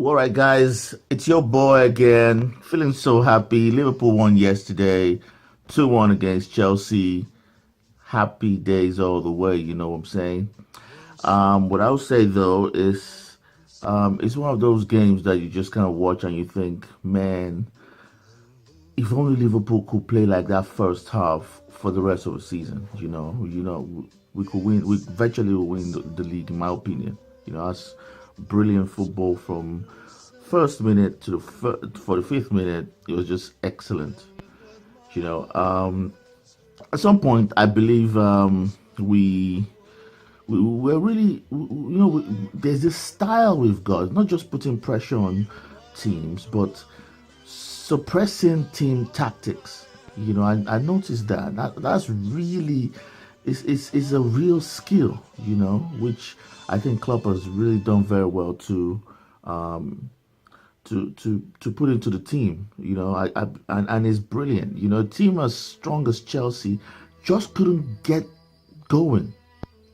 All right, guys, it's your boy again. Feeling so happy. Liverpool won yesterday, 2-1 against Chelsea. Happy days all the way, you know what I'm saying? What I would say though is it's one of those games that you just kind of watch and you think, man, if only Liverpool could play like that first half for the rest of the season, we could win. We virtually will win the league, in my opinion. That's brilliant football from first minute to the 45th minute. It was just excellent. You know, at some point, I believe we're really, there's this style we've got, not just putting pressure on teams, but suppressing team tactics. I noticed that's really is a real skill, which I think Klopp has really done very well to put into the team. And it's brilliant. A team as strong as Chelsea just couldn't get going.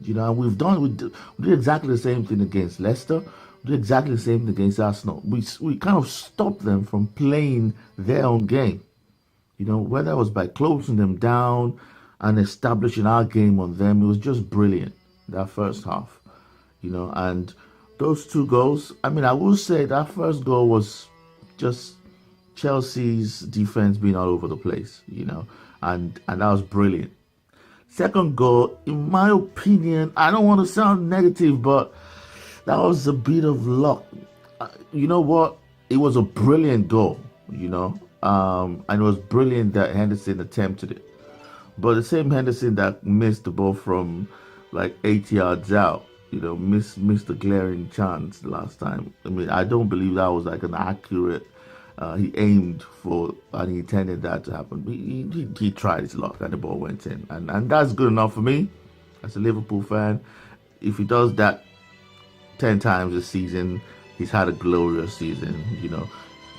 And we did exactly the same thing against Leicester. We did exactly the same thing against Arsenal. We kind of stopped them from playing their own game. Whether it was by closing them down and establishing our game on them, it was just brilliant, that first half. And those two goals, I will say that first goal was just Chelsea's defense being all over the place, and that was brilliant. Second goal, in my opinion, I don't want to sound negative, but that was a bit of luck. You know what? It was a brilliant goal, and it was brilliant that Henderson attempted it. But the same Henderson that missed the ball from like 8 yards out, missed a glaring chance last time. I don't believe that was like an accurate. He aimed for and he intended that to happen. He tried his luck and the ball went in, and that's good enough for me as a Liverpool fan. If he does that 10 times this season, he's had a glorious season.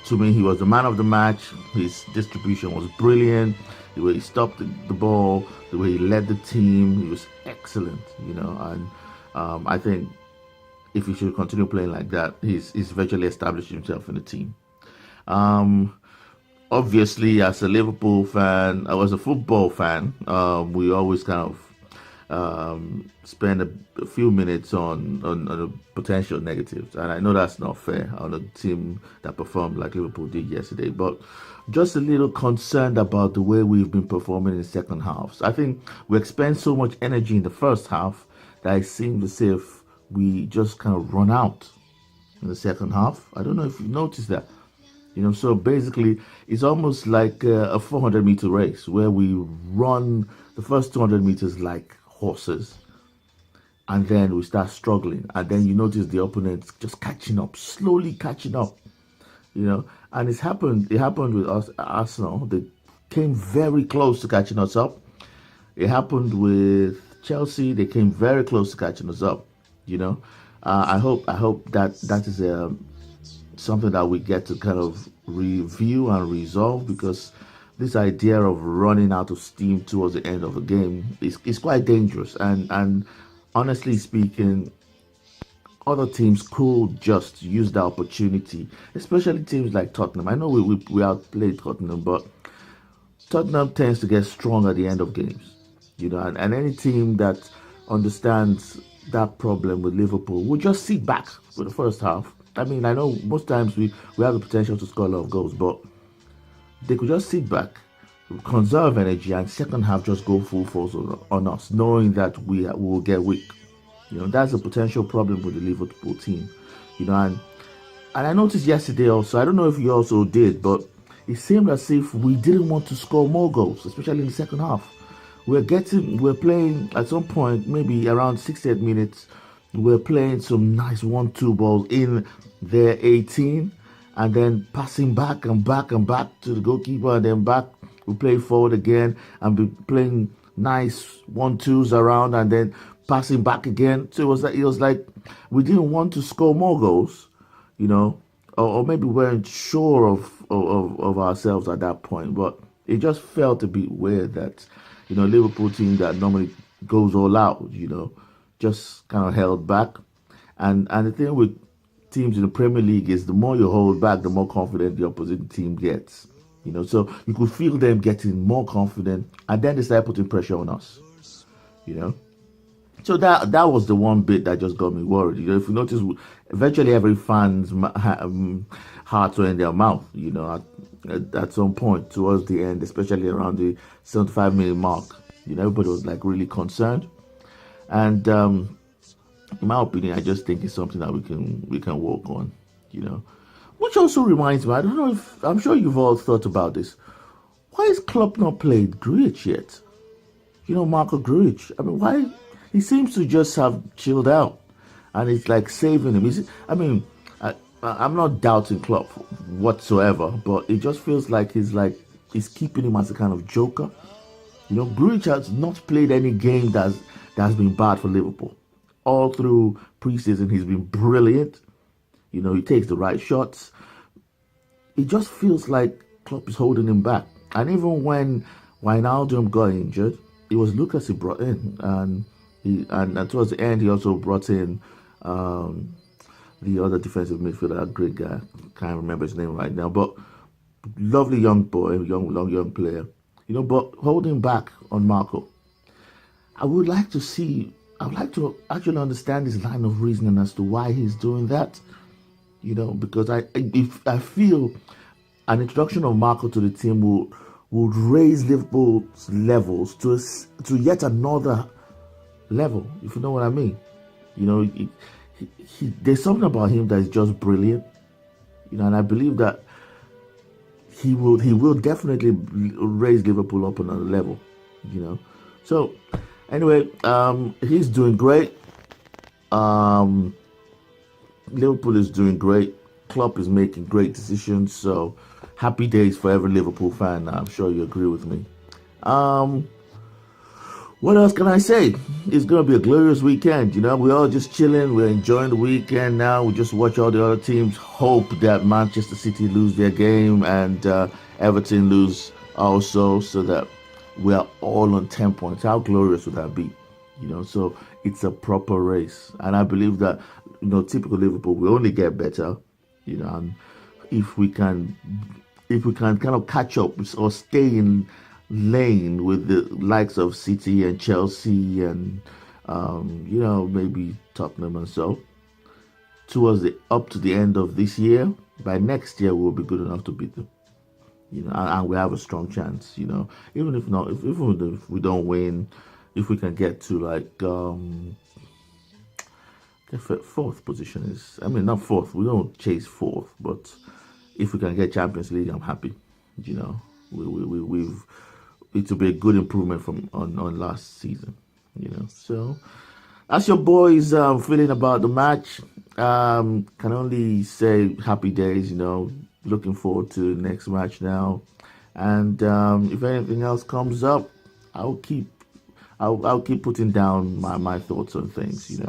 To me, he was the man of the match. His distribution was brilliant. The way he stopped the ball, the way he led the team, he was excellent. And I think if he should continue playing like that, he's virtually established himself in the team. Obviously, as a Liverpool fan, I was a football fan. We always kind of spend a few minutes on the potential negatives, and I know that's not fair on a team that performed like Liverpool did yesterday. But just a little concerned about the way we've been performing in the second halves. I think we expend so much energy in the first half that it seems as if we just kind of run out in the second half. I don't know if you noticed that. So basically, it's almost like a 400-meter race where we run the first 200 meters like horses, and then we start struggling, and then you notice the opponents just catching up, slowly catching up. And it happened with us, Arsenal. They came very close to catching us up. It happened with Chelsea. They came very close to catching us up. I hope that is something that we get to kind of review and resolve, because this idea of running out of steam towards the end of the game is quite dangerous. And honestly speaking, other teams could just use the opportunity, especially teams like Tottenham. I know we outplayed Tottenham, but Tottenham tends to get strong at the end of games. And any team that understands that problem with Liverpool will just sit back for the first half. I know most times we have the potential to score a lot of goals, but they could just sit back, conserve energy, and second half just go full force on us, knowing that we will get weak. That's a potential problem with the Liverpool team. And I noticed yesterday also, I don't know if you also did, but it seemed as if we didn't want to score more goals, especially in the second half. We're playing at some point, maybe around 68 minutes, we're playing some nice 1-2 balls in their 18, and then passing back and back and back to the goalkeeper, and then back. We play forward again and be playing nice 1-2s around, and then passing back again. So it was like we didn't want to score more goals, or maybe we weren't sure of ourselves at that point. But it just felt a bit weird that Liverpool team that normally goes all out, just kind of held back. And the thing with teams in the Premier League is the more you hold back, the more confident the opposite team gets. So you could feel them getting more confident, and then they start putting pressure on us. You know, so that was the one bit that just got me worried. If you notice, eventually every fan's hearts were in their mouth. At some point towards the end, especially around the 75-minute mark, everybody was like really concerned. And in my opinion, I just think it's something that we can work on. Which also reminds me, I don't know if I'm sure you've all thought about this. Why is Klopp not played Grujic yet? Marco Grujic. I mean, why? He seems to just have chilled out, and it's like saving him. I'm not doubting Klopp whatsoever, but it just feels like he's keeping him as a kind of joker. Grujic has not played any game that's been bad for Liverpool. All through preseason, he's been brilliant. He takes the right shots. It just feels like Klopp is holding him back. And even when Wijnaldum got injured, it was Lucas he brought in, and towards the end he also brought in the other defensive midfielder, that great guy. Can't remember his name right now, but lovely young boy, young player. But holding back on Marco. I would like to actually understand his line of reasoning as to why he's doing that. Because I feel an introduction of Marco to the team would raise Liverpool's levels to yet another level, if you know what I mean. There's something about him that is just brilliant, and I believe that he will definitely raise Liverpool up another level, So anyway, he's doing great. Liverpool is doing great. Klopp is making great decisions. So happy days for every Liverpool fan. I'm sure you agree with me. What else can I say? It's going to be a glorious weekend. We're all just chilling. We're enjoying the weekend now. We just watch all the other teams. Hope that Manchester City lose their game and Everton lose also, so that we are all on 10 points. How glorious would that be? So it's a proper race. And I believe that, typical Liverpool will only get better, and if we can kind of catch up or stay in lane with the likes of City and Chelsea and maybe Tottenham and so up to the end of this year, by next year we'll be good enough to beat them. And we have a strong chance. Even if we don't win, if we can get to fourth position is, not fourth. We don't chase fourth, but if we can get Champions League, I'm happy. We've it will be a good improvement from on last season. So as your boys feeling about the match, can only say happy days. Looking forward to the next match now, and if anything else comes up, I'll keep putting down my thoughts on things.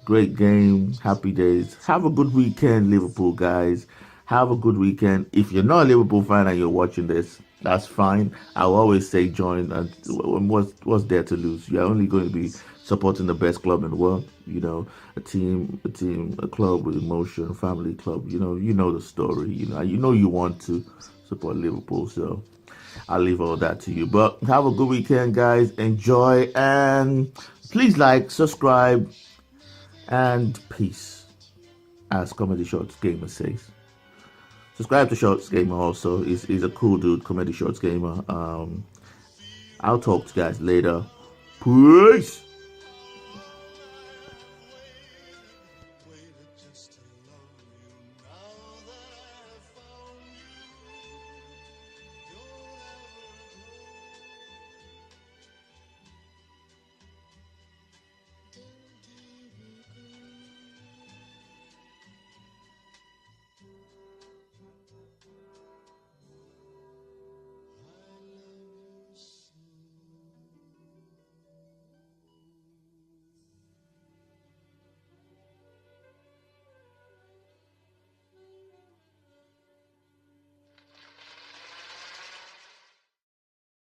Great game, happy days. Have a good weekend, Liverpool guys. Have a good weekend. If you're not a Liverpool fan and you're watching this, that's fine. I'll always say join. And what's there to lose? You're only going to be supporting the best club in the world. A team, a club with emotion, a family club. You know the story. You want to support Liverpool. So I'll leave all that to you. But have a good weekend, guys. Enjoy, and please like, subscribe, and peace, as Comedy Shorts Gamer says. Subscribe to Shorts Gamer also. He's a cool dude, Comedy Shorts Gamer. I'll talk to you guys later. Peace.